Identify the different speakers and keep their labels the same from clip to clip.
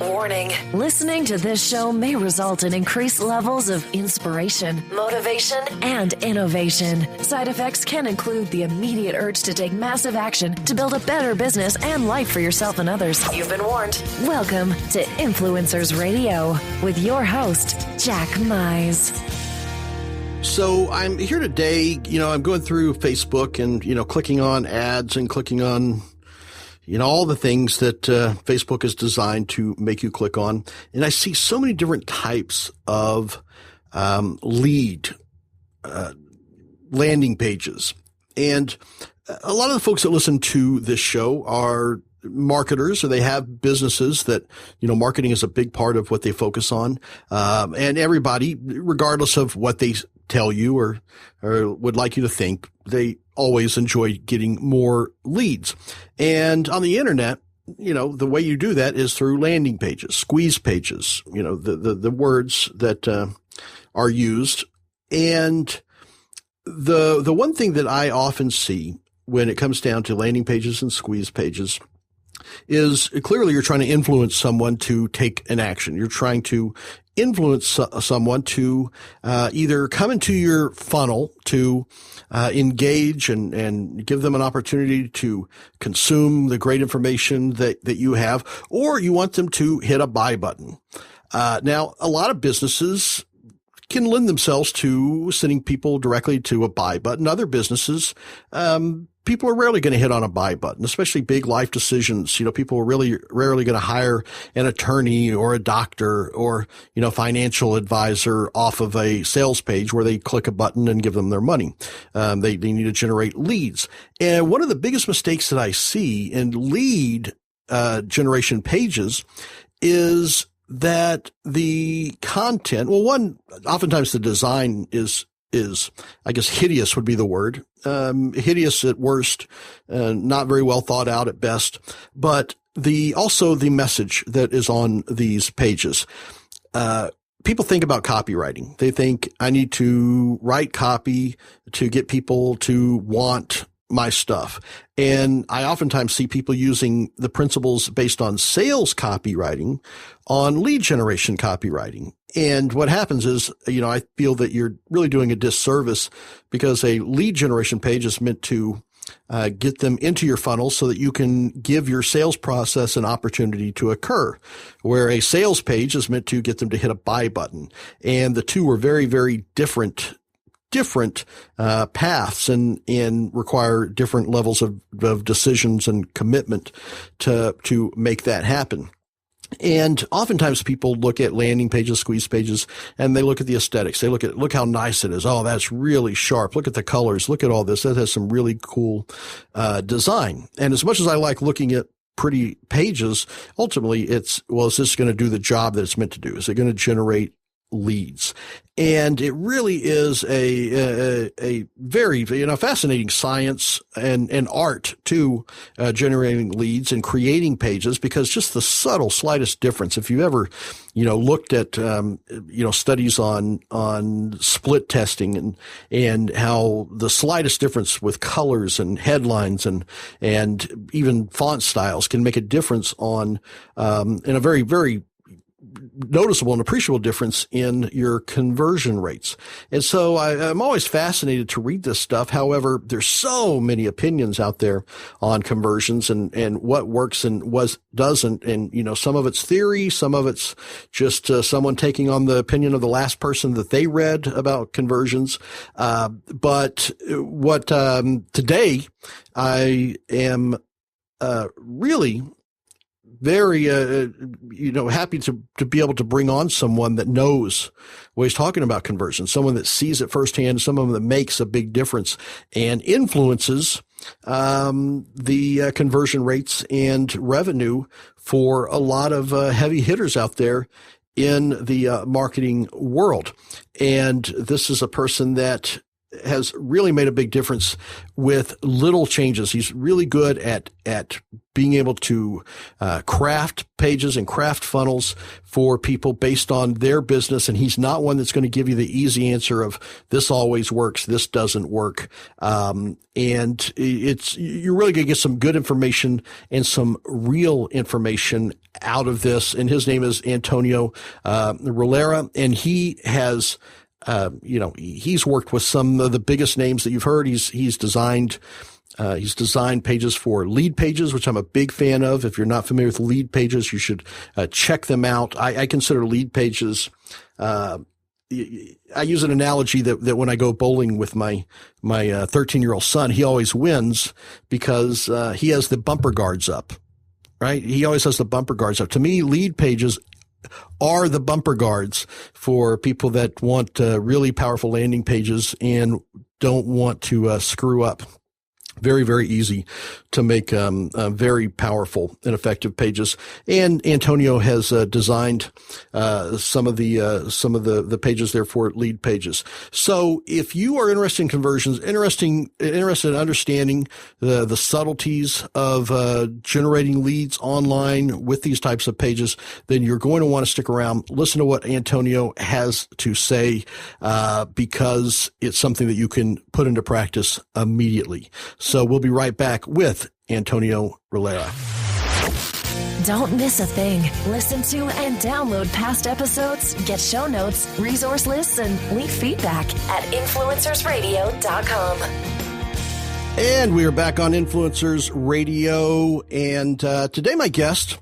Speaker 1: Warning. Listening to this show may result in increased levels of inspiration, motivation, and innovation. Side effects can include the immediate urge to take massive action to build a better business and life for yourself and others. You've been warned. Welcome to Influencers Radio with your host, Jack Mize.
Speaker 2: So I'm here today, I'm going through Facebook and, clicking on ads and clicking on, all the things that Facebook is designed to make you click on. And I see so many different types of landing pages. And a lot of the folks that listen to this show are marketers, or they have businesses that, marketing is a big part of what they focus on. And everybody, regardless of what they tell you or would like you to think, they always enjoy getting more leads. And on the internet, the way you do that is through landing pages, squeeze pages, the words that are used. And the one thing that I often see when it comes down to landing pages and squeeze pages is clearly you're trying to influence someone to take an action. You're trying to influence someone to either come into your funnel to engage and give them an opportunity to consume the great information that you have, or you want them to hit a buy button. Now, a lot of businesses can lend themselves to sending people directly to a buy button. Other businesses, people are rarely going to hit on a buy button, especially big life decisions. People are really rarely going to hire an attorney or a doctor or, financial advisor off of a sales page where they click a button and give them their money. They need to generate leads. And one of the biggest mistakes that I see in lead generation pages is that the content, oftentimes the design is, I guess, hideous would be the word. Hideous at worst, not very well thought out at best, but also the message that is on these pages. People think about copywriting. They think I need to write copy to get people to want my stuff. And I oftentimes see people using the principles based on sales copywriting on lead generation copywriting. And what happens is, I feel that you're really doing a disservice, because a lead generation page is meant to get them into your funnel so that you can give your sales process an opportunity to occur, where a sales page is meant to get them to hit a buy button. And the two are very, very different paths and require different levels of decisions and commitment to make that happen. And oftentimes people look at landing pages, squeeze pages, and they look at the aesthetics. They look how nice it is. Oh, that's really sharp. Look at the colors. Look at all this. That has some really cool design. And as much as I like looking at pretty pages, ultimately is this going to do the job that it's meant to do? Is it going to generate leads? And it really is a very, fascinating science and art to generating leads and creating pages, because just the slightest difference. If you ever, looked at, studies on split testing and how the slightest difference with colors and headlines and even font styles can make a difference on, in a very, very noticeable and appreciable difference in your conversion rates. And so I'm always fascinated to read this stuff. However, there's so many opinions out there on conversions and what works and what doesn't. And, some of it's theory, some of it's just someone taking on the opinion of the last person that they read about conversions. But what today I am really very, happy to be able to bring on someone that knows what he's talking about conversion, someone that sees it firsthand, someone that makes a big difference and influences the conversion rates and revenue for a lot of heavy hitters out there in the marketing world. And this is a person that has really made a big difference with little changes. He's really good at being able to craft pages and craft funnels for people based on their business. And he's not one that's going to give you the easy answer of this always works, this doesn't work. And you're really going to get some good information and some real information out of this, and his name is Antonio Rillera, and he has, he's worked with some of the biggest names that you've heard. He's designed pages for lead pages, which I'm a big fan of. If you're not familiar with lead pages, you should check them out. I consider lead pages. I use an analogy that when I go bowling with my 13-year-old son, he always wins because he has the bumper guards up, right? He always has the bumper guards up. To me, lead pages are the bumper guards for people that want really powerful landing pages and don't want to screw up. Very, very easy to make very powerful and effective pages. And Antonio has designed some of the pages there for lead pages. So if you are interested in conversions, interested in understanding the subtleties of generating leads online with these types of pages, then you're going to want to stick around, listen to what Antonio has to say, because it's something that you can put into practice immediately. So we'll be right back with Antonio Rillera.
Speaker 1: Don't miss a thing. Listen to and download past episodes, get show notes, resource lists, and leave feedback at influencersradio.com.
Speaker 2: And we are back on Influencers Radio, and today my guest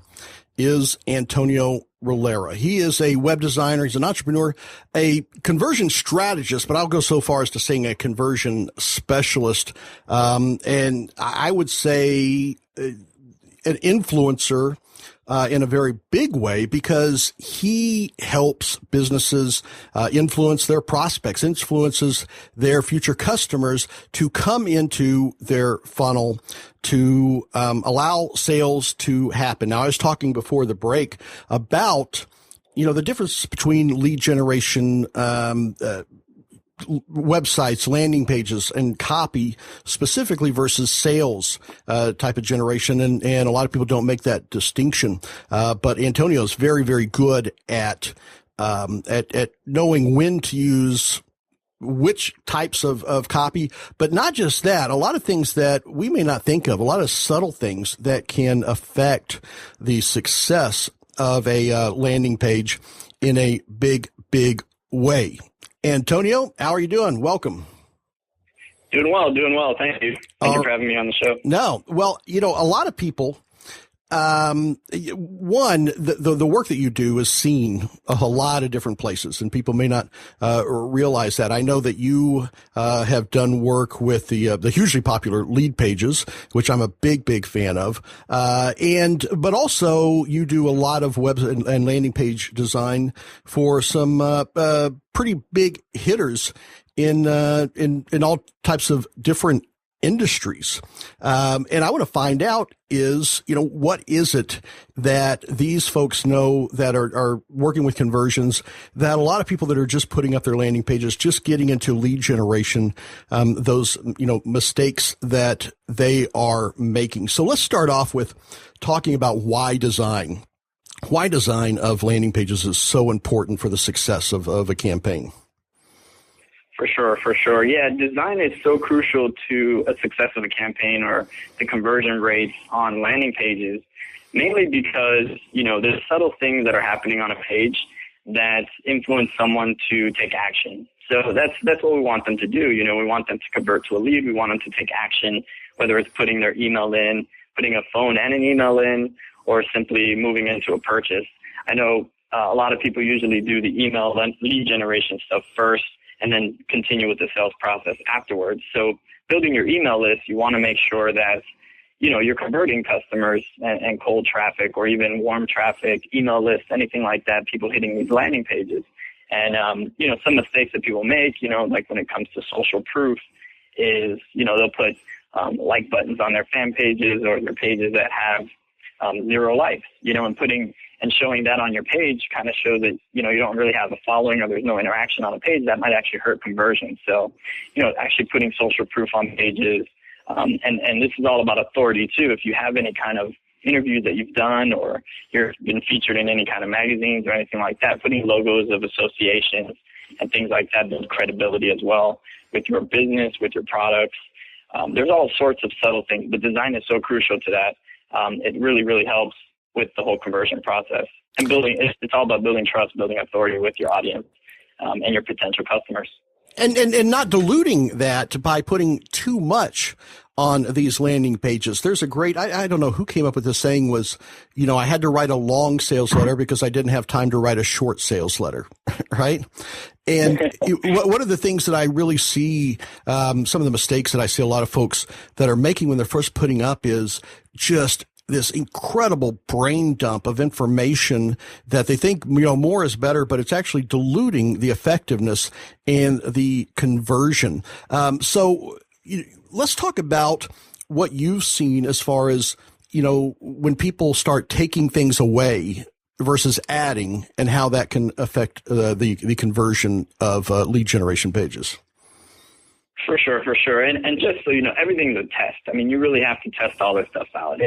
Speaker 2: is Antonio Rillera. He is a web designer. He's an entrepreneur, a conversion strategist, but I'll go so far as to saying a conversion specialist. And I would say an influencer in a very big way, because he helps businesses influence their prospects, influences their future customers to come into their funnel to allow sales to happen. Now, I was talking before the break about, the difference between lead generation, websites, landing pages, and copy specifically versus sales type of generation. And a lot of people don't make that distinction. But Antonio is very, very good at knowing when to use which types of copy, but not just that, a lot of things that we may not think of, a lot of subtle things that can affect the success of a landing page in a big, big way. Antonio, how are you doing? Welcome.
Speaker 3: Doing well. Thank you. Thank you for having me on the show.
Speaker 2: No, well, a lot of people, the work that you do is seen a lot of different places, and people may not realize that. I know that you have done work with the hugely popular lead pages, which I'm a big, big fan of, but also you do a lot of web and landing page design for some pretty big hitters in all types of different industries. And I want to find out is, what is it that these folks know that are working with conversions, that a lot of people that are just putting up their landing pages, just getting into lead generation, those, mistakes that they are making. So let's start off with talking about why design of landing pages is so important for the success of a campaign.
Speaker 3: For sure. Yeah, design is so crucial to a success of a campaign or the conversion rates on landing pages, mainly because, there's subtle things that are happening on a page that influence someone to take action. So that's what we want them to do. We want them to convert to a lead. We want them to take action, whether it's putting their email in, putting a phone and an email in, or simply moving into a purchase. I know a lot of people usually do the email lead generation stuff first, and then continue with the sales process afterwards. So building your email list, you want to make sure that, you're converting customers and cold traffic or even warm traffic, email lists, anything like that, people hitting these landing pages. And, some mistakes that people make, like when it comes to social proof is, they'll put like buttons on their fan pages or their pages that have 0 likes, and showing that on your page kind of shows that, you don't really have a following or there's no interaction on a page. That might actually hurt conversion. So, actually putting social proof on pages. And this is all about authority too. If you have any kind of interviews that you've done or you've been featured in any kind of magazines or anything like that, putting logos of associations and things like that builds credibility as well with your business, with your products. There's all sorts of subtle things, but design is so crucial to that. It really, really helps with the whole conversion process. And it's all about building trust, building authority with your audience and your potential customers.
Speaker 2: And not diluting that by putting too much on these landing pages. There's a great, I don't know who came up with this saying was, I had to write a long sales letter because I didn't have time to write a short sales letter, right? And one of the things that I really see, some of the mistakes that I see a lot of folks that are making when they're first putting up is just this incredible brain dump of information that they think, more is better, but it's actually diluting the effectiveness and the conversion. So let's talk about what you've seen as far as, when people start taking things away versus adding and how that can affect the conversion of lead generation pages.
Speaker 3: For sure. And just so you know, everything's a test. I mean, you really have to test all this stuff out.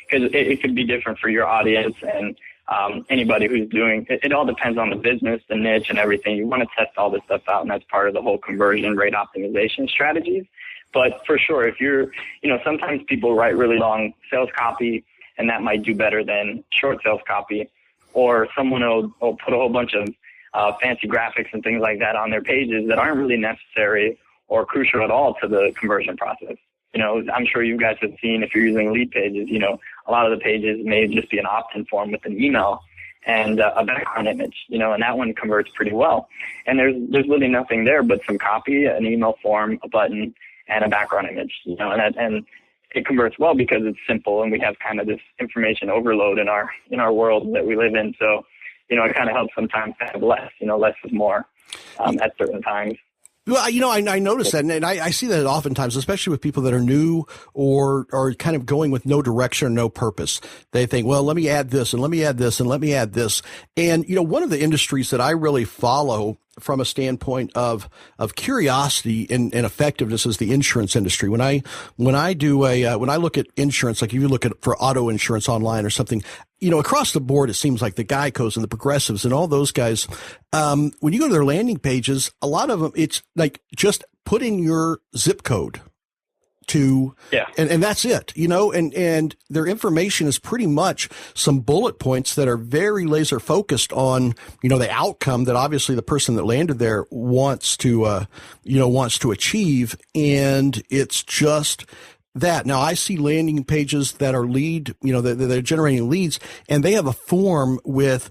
Speaker 3: Because it could be different for your audience and anybody who's doing it. It all depends on the business, the niche, and everything. You want to test all this stuff out, and that's part of the whole conversion rate optimization strategies. But for sure, if you're, sometimes people write really long sales copy, and that might do better than short sales copy. Or someone will put a whole bunch of fancy graphics and things like that on their pages that aren't really necessary or crucial at all to the conversion process. I'm sure you guys have seen, if you're using lead pages, a lot of the pages may just be an opt-in form with an email and a background image, and that one converts pretty well. And there's really nothing there but some copy, an email form, a button, and a background image, and it converts well because it's simple and we have kind of this information overload in our world that we live in. So, it kind of helps sometimes to have less, less is more at certain times.
Speaker 2: Well, I notice that, and I see that oftentimes, especially with people that are new or kind of going with no direction or no purpose. They think, well, let me add this and let me add this and let me add this. And, one of the industries that I really follow from a standpoint of curiosity and effectiveness is the insurance industry. When I look at insurance, like if you look at for auto insurance online or something, across the board, it seems like the Geicos and the Progressives and all those guys, when you go to their landing pages, a lot of them, it's like just put in your zip code and that's it, and their information is pretty much some bullet points that are very laser focused on, the outcome that obviously the person that landed there wants to achieve. And it's just that. Now I see landing pages that are they're generating leads, and they have a form with,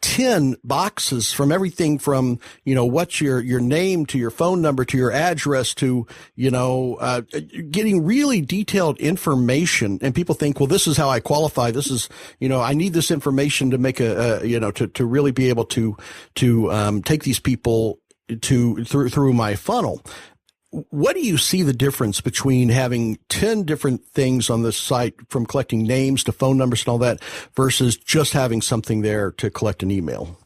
Speaker 2: 10 boxes from everything from, what's your name to your phone number to your address to, getting really detailed information. And people think, well, this is how I qualify. This is, I need this information to make to really be able to take these people through my funnel. What do you see the difference between having 10 different things on this site, from collecting names to phone numbers and all that, versus just having something there to collect an email?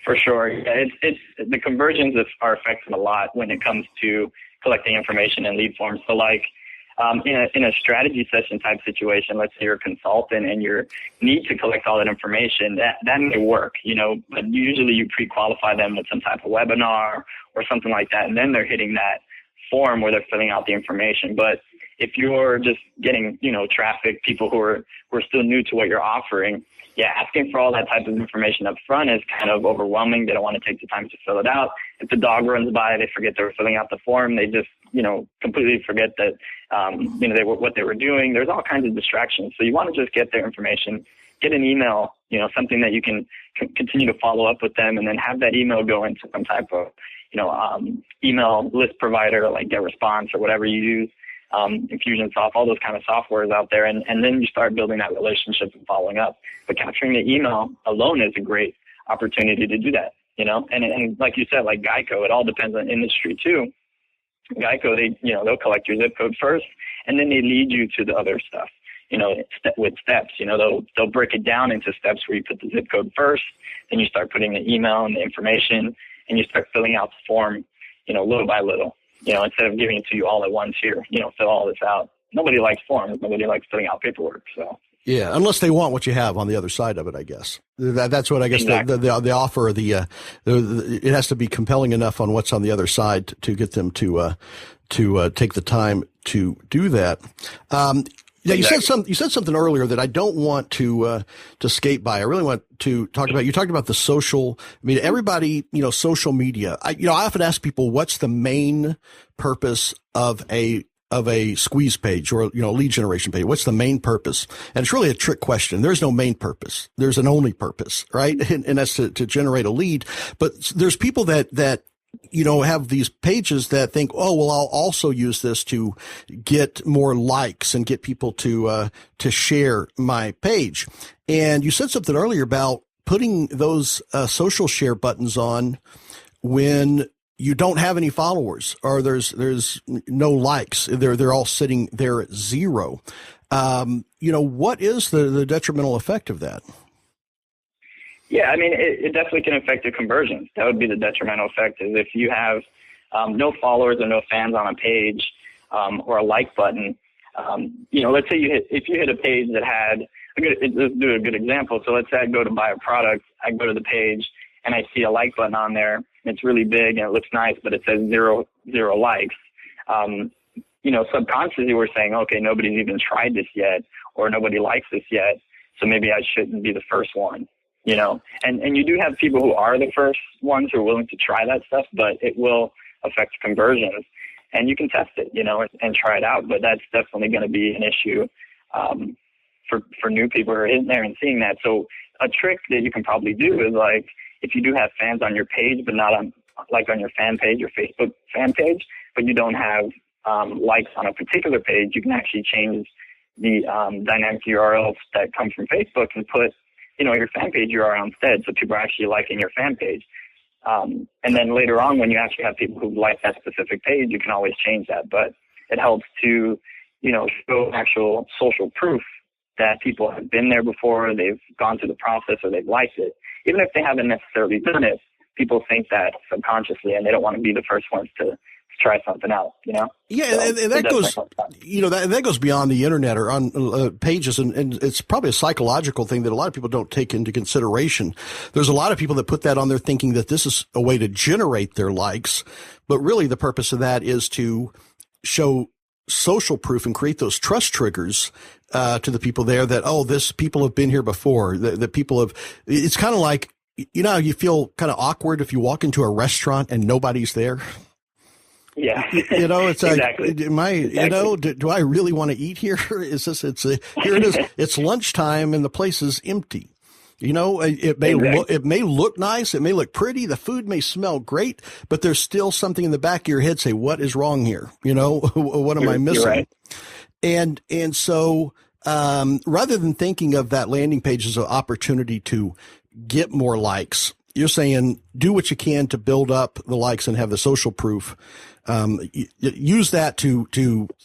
Speaker 3: For sure. Yeah, it's the conversions are affected a lot when it comes to collecting information in lead forms. So like in a strategy session type situation, let's say you're a consultant and you need to collect all that information, that may work, but usually you pre-qualify them with some type of webinar or something like that, and then they're hitting that form where they're filling out the information. But if you're just getting, traffic, people who are still new to what you're offering, asking for all that type of information up front is kind of overwhelming. They don't want to take the time to fill it out. If the dog runs by, they forget they were filling out the form. They just, completely forget that, what they were doing. There's all kinds of distractions. So you want to just get their information, get an email, something that you can continue to follow up with them, and then have that email go into some type of, email list provider like GetResponse or whatever you use. Infusionsoft, all those kind of softwares out there, and then you start building that relationship and following up. But capturing the email alone is a great opportunity to do that, and like you said, like Geico, it all depends on industry too. Geico, they'll collect your zip code first, and then they lead you to the other stuff, with steps. They'll break it down into steps where you put the zip code first, then you start putting the email and the information, and you start filling out the form, little by little. Instead of giving it to you all at once here, fill all this out. Nobody likes forms. Nobody likes filling out paperwork. So
Speaker 2: yeah, unless they want what you have on the other side of it, I guess. That's what I guess exactly. the offer, it has to be compelling enough on what's on the other side to get them to take the time to do that. Yeah, you said something earlier that I don't want to skate by. I really want to talk about. You talked about the social. I mean, everybody, social media. I often ask people, what's the main purpose of a squeeze page or lead generation page? What's the main purpose? And it's really a trick question. There's no main purpose. There's an only purpose, right? And that's to generate a lead. But there's people that have these pages that think, oh, well, I'll also use this to get more likes and get people to share my page. And you said something earlier about putting those social share buttons on when you don't have any followers or there's no likes. They're all sitting there at zero. What is the detrimental effect of that?
Speaker 3: Yeah, I mean, it definitely can affect your conversions. That would be the detrimental effect, is if you have no followers or no fans on a page or a like button. Let's say if you hit a page that had let's do a good example. So let's say I go to buy a product, I go to the page and I see a like button on there. And it's really big and it looks nice, but it says zero likes. Subconsciously we're saying, okay, nobody's even tried this yet, or nobody likes this yet, so maybe I shouldn't be the first one. And you do have people who are the first ones who are willing to try that stuff, but it will affect conversions. And you can test it, and try it out. But that's definitely going to be an issue for new people who are in there and seeing that. So a trick that you can probably do is, like, if you do have fans on your page, but not on your fan page or Facebook fan page, but you don't have likes on a particular page, you can actually change the dynamic URLs that come from Facebook and put your fan page URL instead, so people are actually liking your fan page. And then later on, when you actually have people who like that specific page, you can always change that. But it helps to, show actual social proof that people have been there before, they've gone through the process, or they've liked it. Even if they haven't necessarily done it, people think that subconsciously, and they don't want to be the first ones to try something out,
Speaker 2: Yeah,
Speaker 3: so
Speaker 2: and that goes, that goes beyond the internet or on pages, and it's probably a psychological thing that a lot of people don't take into consideration. There's a lot of people that put that on there thinking that this is a way to generate their likes, but really the purpose of that is to show social proof and create those trust triggers to the people there that, people have been here before, that people have. It's kind of like, you feel kind of awkward if you walk into a restaurant and nobody's there.
Speaker 3: Yeah.
Speaker 2: It's
Speaker 3: exactly.
Speaker 2: like, do I really want to eat here? Here it is. It's lunchtime and the place is empty. It may look nice. It may look pretty. The food may smell great, but there's still something in the back of your head say, what is wrong here? What am I missing?
Speaker 3: You're right.
Speaker 2: And so, rather than thinking of that landing page as an opportunity to get more likes, you're saying do what you can to build up the likes and have the social proof. Use that to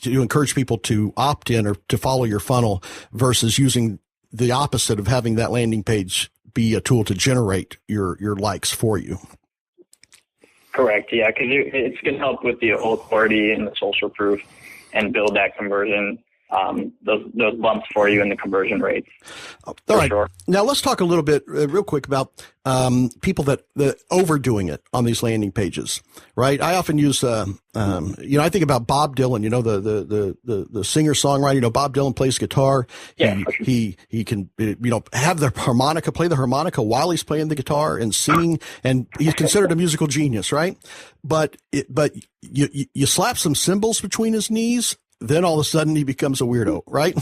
Speaker 2: encourage people to opt in or to follow your funnel versus using the opposite of having that landing page be a tool to generate your likes for you.
Speaker 3: Correct. Yeah. Cause it's going to help with the authority and the social proof and build that conversion, those bumps for you in the conversion rates.
Speaker 2: All right. Sure. Now let's talk a little bit real quick about people that overdoing it on these landing pages, right? I often use, I think about Bob Dylan, the singer songwriter. Bob Dylan plays guitar.
Speaker 3: Yeah.
Speaker 2: He can have the harmonica, play the harmonica while he's playing the guitar and singing, and he's considered a musical genius, right? But you slap some cymbals between his knees, then all of a sudden he becomes a weirdo, right?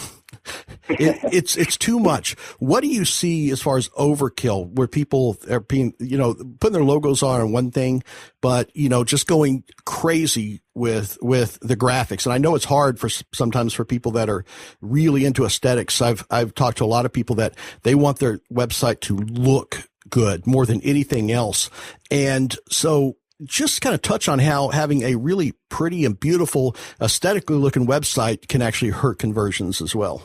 Speaker 2: It's too much. What do you see as far as overkill, where people are being, putting their logos on one thing, but, just going crazy with the graphics? And I know it's hard sometimes for people that are really into aesthetics. I've talked to a lot of people that they want their website to look good more than anything else. And so, just kind of touch on how having a really pretty and beautiful, aesthetically looking website can actually hurt conversions as well.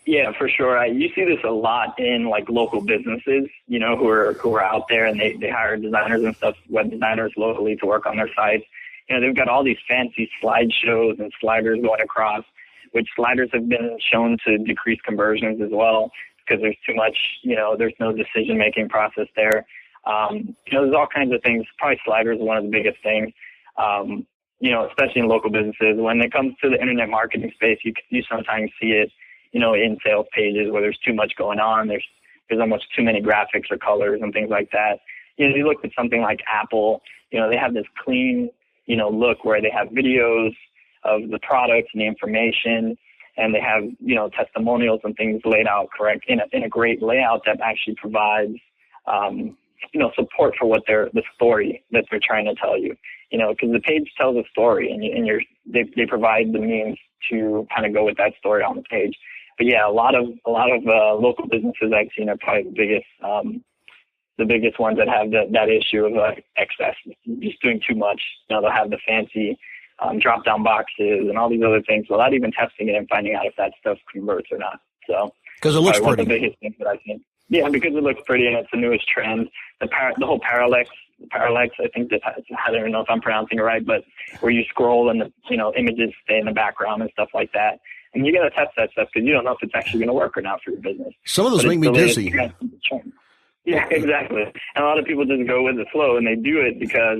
Speaker 3: Yeah, for sure. You see this a lot in like local businesses, who are out there, and they hire designers and stuff, web designers locally to work on their sites. They've got all these fancy slideshows and sliders going across, which sliders have been shown to decrease conversions as well because there's too much, there's no decision-making process there. There's all kinds of things. Probably sliders is one of the biggest things. especially in local businesses, when it comes to the internet marketing space, you sometimes see it, in sales pages where there's too much going on. There's almost too many graphics or colors and things like that. You look at something like Apple, they have this clean, look where they have videos of the products and the information, and they have, testimonials and things laid out correct in a great layout that actually provides, support for what the story that they're trying to tell you, because the page tells a story, and they provide the means to kind of go with that story on the page. But yeah, a lot of local businesses I've seen are probably the biggest ones that have that issue of excess, just doing too much. They'll have the fancy drop-down boxes and all these other things without even testing it and finding out if that stuff converts or not. So
Speaker 2: because it looks pretty.
Speaker 3: One of the biggest things that I've seen. Yeah, because it looks pretty and it's the newest trend. The whole parallax, I think I don't know if I'm pronouncing it right, but where you scroll and the images stay in the background and stuff like that. And you got to test that stuff because you don't know if it's actually going to work or not for your business.
Speaker 2: Some of those make me dizzy.
Speaker 3: Yeah, exactly. And a lot of people just go with the flow and they do it because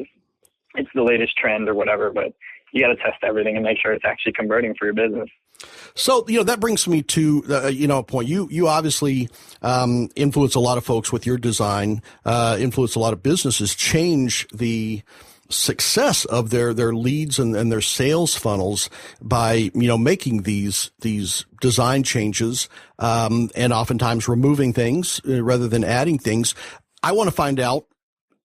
Speaker 3: it's the latest trend or whatever, but you got to test everything and make sure it's actually converting for your business.
Speaker 2: So, that brings me to, a point. You obviously influence a lot of folks with your design, influence a lot of businesses, change the success of their leads and their sales funnels by, making these design changes, and oftentimes removing things rather than adding things. I want to find out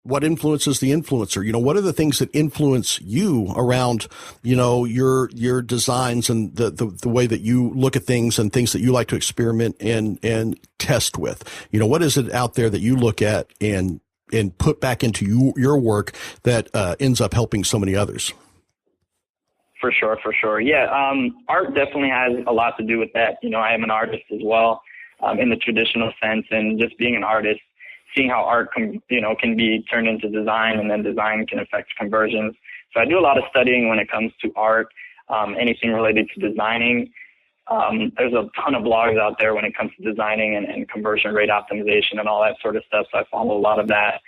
Speaker 2: what influences the influencer. What are the things that influence you around, your designs and the way that you look at things and things that you like to experiment and test with? What is it out there that you look at and put back into your work that ends up helping so many others?
Speaker 3: For sure. Yeah, art definitely has a lot to do with that. I am an artist as well, in the traditional sense, and just being an artist, seeing how art can be turned into design, and then design can affect conversions. So I do a lot of studying when it comes to art, anything related to designing. There's a ton of blogs out there when it comes to designing and conversion rate optimization and all that sort of stuff. So I follow a lot of that.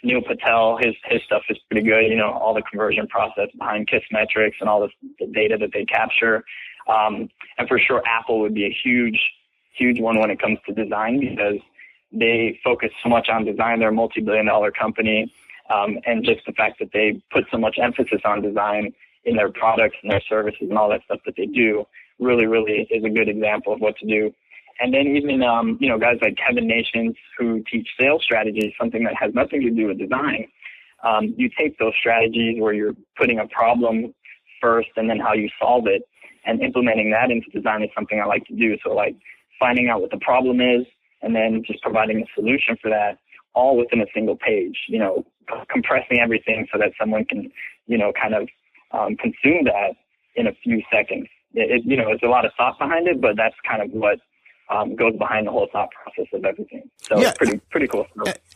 Speaker 3: Neil Patel, his stuff is pretty good. All the conversion process behind KISS metrics and all the data that they capture. And for sure, Apple would be a huge one when it comes to design because they focus so much on design. They're a multi-billion-dollar company. And just the fact that they put so much emphasis on design in their products and their services and all that stuff that they do really, really is a good example of what to do. And then even, guys like Kevin Nations who teach sales strategies, something that has nothing to do with design. You take those strategies where you're putting a problem first and then how you solve it and implementing that into design is something I like to do. So like finding out what the problem is and then just providing a solution for that all within a single page, compressing everything so that someone can, consume that in a few seconds. It's a lot of thought behind it, but that's kind of what goes behind the whole thought process of everything. So yeah, it's pretty cool.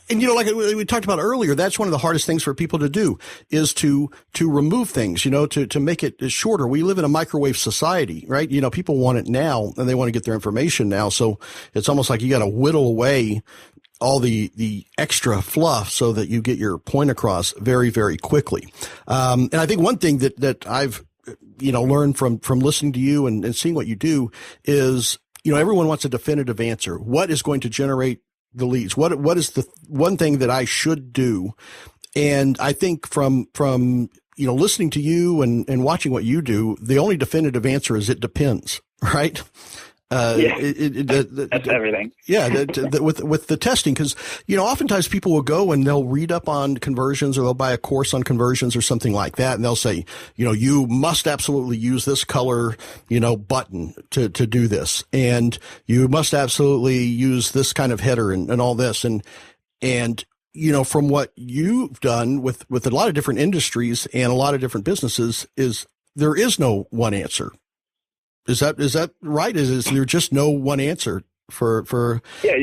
Speaker 2: And like we talked about earlier, that's one of the hardest things for people to do is to remove things, to make it shorter. We live in a microwave society, right? People want it now and they want to get their information now. So it's almost like you got to whittle away all the extra fluff so that you get your point across very, very quickly. And I think one thing that I've, learned from listening to you and seeing what you do is, everyone wants a definitive answer. What is going to generate the leads? What is the one thing that I should do? And I think from listening to you and watching what you do, the only definitive answer is it depends, right?
Speaker 3: That's everything.
Speaker 2: Yeah, with the testing, because oftentimes people will go and they'll read up on conversions or they'll buy a course on conversions or something like that, and they'll say, you must absolutely use this color, button to do this, and you must absolutely use this kind of header and all this, and from what you've done with a lot of different industries and a lot of different businesses, is there is no one answer. Is that right? Is there just no one answer for? Yeah,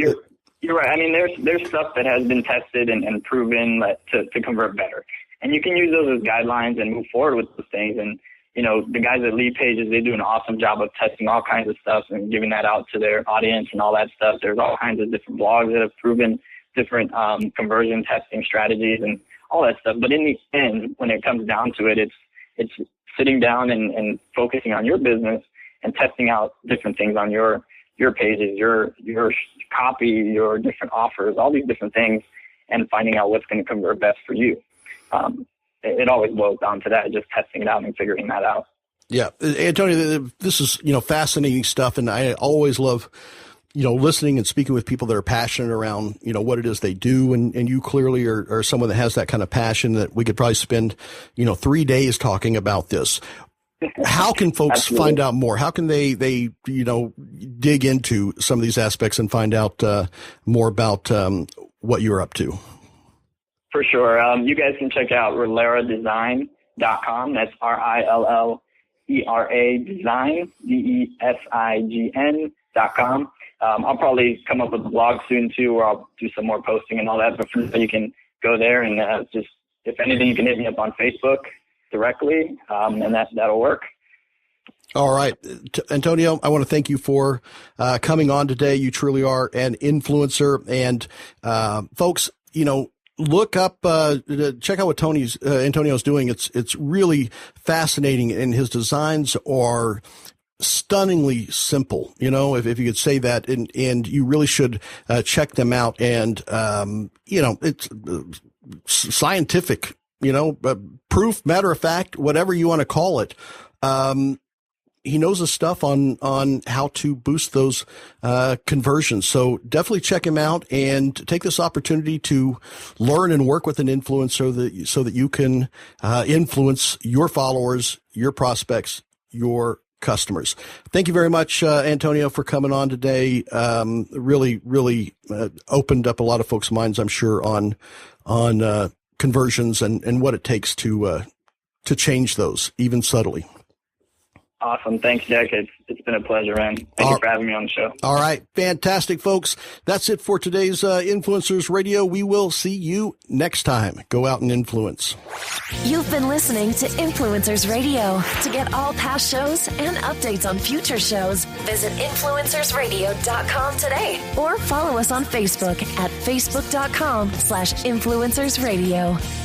Speaker 3: you're right. I mean, there's stuff that has been tested and proven to convert better, and you can use those as guidelines and move forward with those things. And the guys at Lead Pages, they do an awesome job of testing all kinds of stuff and giving that out to their audience and all that stuff. There's all kinds of different blogs that have proven different conversion testing strategies and all that stuff. But in the end, when it comes down to it, It's sitting down and focusing on your business and testing out different things on your pages, your copy, your different offers, all these different things, and finding out what's going to convert best for you. It always boils down to that, just testing it out and figuring that out. Yeah.
Speaker 2: Antonio, this is, fascinating stuff. And I always love, listening and speaking with people that are passionate around, what it is they do. And you clearly are someone that has that kind of passion that we could probably spend, 3 days talking about this. How can folks find out more? How can they dig into some of these aspects and find out more about what you're up to?
Speaker 3: For sure. You guys can check out RilleraDesign.com. That's RILLERA Design, DESIGN.com. I'll probably come up with a blog soon too, where I'll do some more posting and all that. But for now, you can go there and just, if anything, you can hit me up on Facebook directly, and that'll work.
Speaker 2: All right. Antonio, I want to thank you for coming on today. You truly are an influencer. And folks, look up, check out what Antonio's doing. It's really fascinating, and his designs are stunningly simple. If you could say that, and you really should check them out. And it's scientific, proof, matter of fact, whatever you want to call it. He knows his stuff on how to boost those conversions. So definitely check him out and take this opportunity to learn and work with an influencer so that you can influence your followers, your prospects, your customers. Thank you very much, Antonio, for coming on today. Really, really opened up a lot of folks' minds, I'm sure, on conversions and what it takes to change those, even subtly.
Speaker 3: Awesome. Thanks, Jack. It's been a pleasure, man. Thank you for having me on the show.
Speaker 2: All right. Fantastic, folks. That's it for today's Influencers Radio. We will see you next time. Go out and influence.
Speaker 1: You've been listening to Influencers Radio. To get all past shows and updates on future shows, visit influencersradio.com today or follow us on Facebook at facebook.com/influencersradio.